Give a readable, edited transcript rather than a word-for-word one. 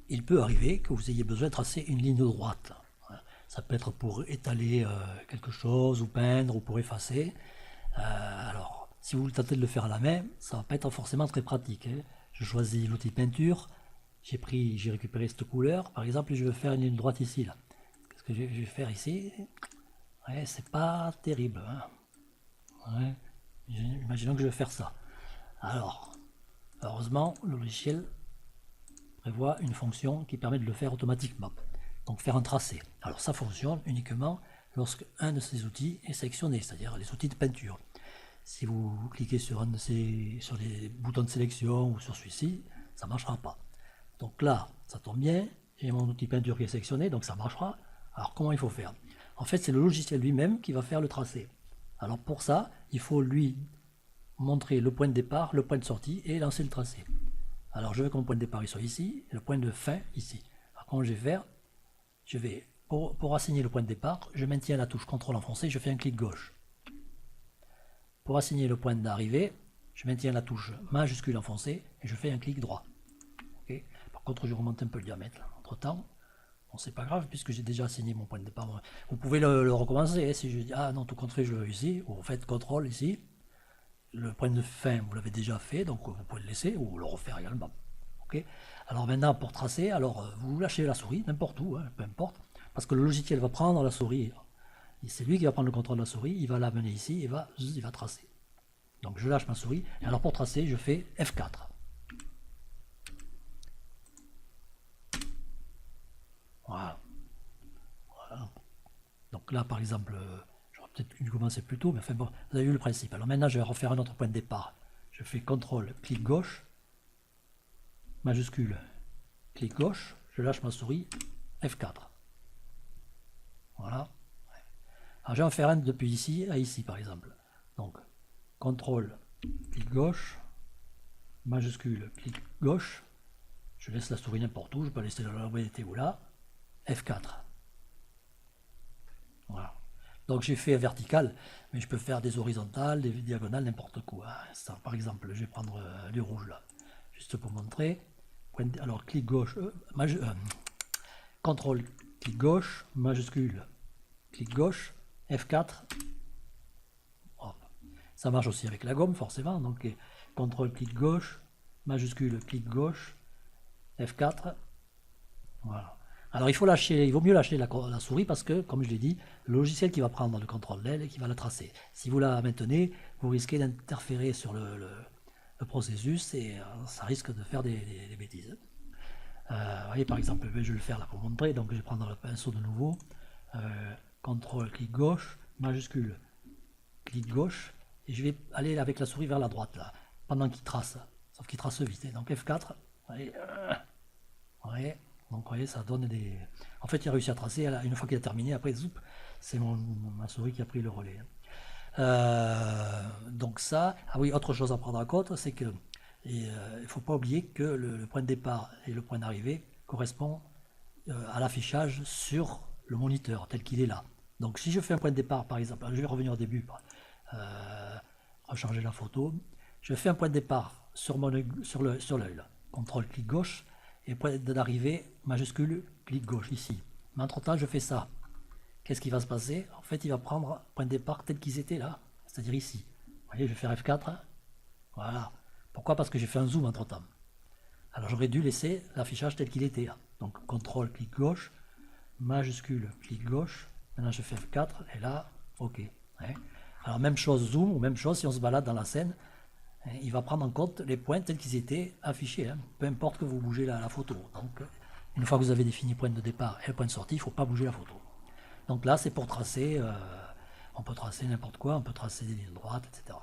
il peut arriver que vous ayez besoin de tracer une ligne droite. Ça peut être pour étaler quelque chose, ou peindre, ou pour effacer. Alors, si vous tentez de le faire à la main, ça ne va pas être forcément très pratique. Je choisis l'outil peinture, j'ai récupéré cette couleur, par exemple, et je veux faire une ligne droite ici. Qu'est-ce que je vais faire ici? Ouais, c'est pas terrible. Ouais. Imaginons que je vais faire ça. Alors, heureusement, le logiciel prévoit une fonction qui permet de le faire automatiquement. Donc faire un tracé. Alors ça fonctionne uniquement lorsque un de ces outils est sélectionné, c'est-à-dire les outils de peinture. Si vous cliquez sur les boutons de sélection ou sur celui-ci, ça ne marchera pas. Donc là, ça tombe bien, j'ai mon outil peinture qui est sélectionné, donc ça marchera. Alors comment il faut faire? En fait, c'est le logiciel lui-même qui va faire le tracé. Alors pour ça, il faut lui montrer le point de départ, le point de sortie et lancer le tracé. Alors je veux que mon point de départ il soit ici, et le point de fin ici. Alors comment je vais faire? Je vais, pour assigner le point de départ, je maintiens la touche CTRL enfoncée, je fais un clic gauche. Pour assigner le point d'arrivée, je maintiens la touche majuscule enfoncée et je fais un clic droit. Okay. Par contre, je remonte un peu le diamètre entre temps. Bon, c'est pas grave puisque j'ai déjà assigné mon point de départ. Vous pouvez le recommencer. Si je dis ah non, tout compte je le veux ici, ou vous faites CTRL ici. Le point de fin, vous l'avez déjà fait, donc vous pouvez le laisser ou le refaire également. Okay. Alors maintenant, pour tracer, alors vous lâchez la souris n'importe où, peu importe, parce que le logiciel va prendre la souris. C'est lui qui va prendre le contrôle de la souris, il va l'amener ici, il va tracer. Donc je lâche ma souris, et alors pour tracer, je fais F4. Voilà. Donc là, par exemple, j'aurais peut-être dû commencer plus tôt, mais enfin bon, vous avez vu le principe. Alors maintenant, je vais refaire un autre point de départ. Je fais CTRL, clic gauche, majuscule, clic gauche, je lâche ma souris, F4. Voilà. Alors je vais en faire un depuis ici à ici, par exemple. Donc, CTRL, clic gauche, majuscule, clic gauche, je laisse la souris n'importe où, je peux laisser la mobilité ou là, F4. Voilà. Donc j'ai fait vertical, mais je peux faire des horizontales, des diagonales, n'importe quoi. Ça, par exemple, je vais prendre du rouge là, juste pour montrer. Alors clic gauche, CTRL, clic gauche, majuscule, clic gauche, F4. Hop. Ça marche aussi avec la gomme forcément, donc CTRL, clic gauche, majuscule, clic gauche, F4. Voilà. Alors il vaut mieux lâcher la souris parce que, comme je l'ai dit, le logiciel qui va prendre le contrôle d'elle et qui va la tracer. Si vous la maintenez, vous risquez d'interférer sur le processus et ça risque de faire des bêtises. Vous voyez, par exemple, je vais le faire là pour montrer, donc je vais prendre le pinceau de nouveau, CTRL, clic gauche, majuscule, clic gauche, et je vais aller avec la souris vers la droite là, pendant qu'il trace, sauf qu'il trace vite. Donc F4, allez, ouais. Donc vous voyez, ça donne des... En fait, il a réussi à tracer, une fois qu'il a terminé, après, c'est ma souris qui a pris le relais. Donc ça... Ah oui, autre chose à prendre en compte, c'est que il ne faut pas oublier que le point de départ et le point d'arrivée correspondent à l'affichage sur le moniteur, tel qu'il est là. Donc si je fais un point de départ, par exemple, je vais revenir au début, rechanger la photo, je fais un point de départ sur l'œil, là. CTRL, clic gauche, et point d'arrivée, majuscule, clic gauche, ici. Mais entre-temps, je fais ça. Qu'est-ce qui va se passer? En fait, il va prendre point de départ tel qu'ils étaient là, c'est-à-dire ici. Vous voyez, je vais faire F4. Voilà. Pourquoi? Parce que j'ai fait un zoom entre-temps. Alors, j'aurais dû laisser l'affichage tel qu'il était là. Donc, CTRL, clic gauche, majuscule, clic gauche. Maintenant, je fais F4, et là, OK. Alors, même chose, zoom, ou même chose, si on se balade dans la scène, il va prendre en compte les points tels qu'ils étaient affichés, peu importe que vous bougez la photo. Donc, une fois que vous avez défini le point de départ et le point de sortie, il ne faut pas bouger la photo. Donc là, c'est pour tracer, on peut tracer n'importe quoi, on peut tracer des lignes droites, etc.